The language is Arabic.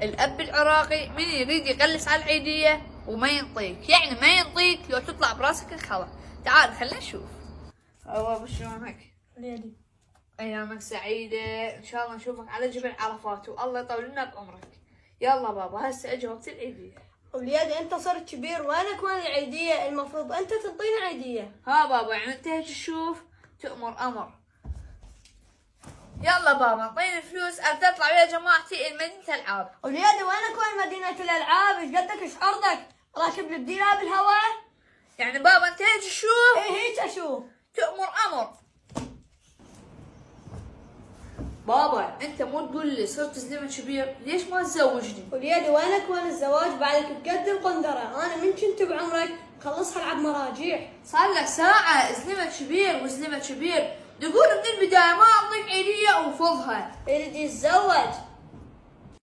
الأب العراقي من يريد يغلس على العيدية وما ينطيك، يعني ما ينطيك لو تطلع براسك الخبر. تعال خلينا نشوف. أبا شلونك؟ وليدي أيامك سعيدة، إن شاء الله نشوفك على جبل عرفات والله يطول لنا بعمرك. يلا بابا هسه اجى وقت العيدية. وليدي انت صرت كبير وينك وين العيدية؟ المفروض انت تنطينا عيدية. ها بابا يعني انت هيك تشوف تأمر أمر. يلا بابا اعطيني فلوس ابدا اطلع ويا جماعتي المدينة الألعاب. وليدي وينك وين مدينة الألعاب؟ ايش قدك ايش عرضك؟ راكب الديرة بالهواء؟ يعني بابا انت هيك تشوف ايه هيك اشوف. تأمر أمر. بابا انت مو تقول لي صرت زلمة كبير ليش ما تزوجني؟ وليدي وينك وين الزواج؟ بعدك بقد القندرة، انا من كنت بعمرك خلصها العب مراجيح. صار لك ساعة زلمة كبير وزلمة كبير، تقول من البداية ما اعطيك عيدية وفضها. يريد يتزوج.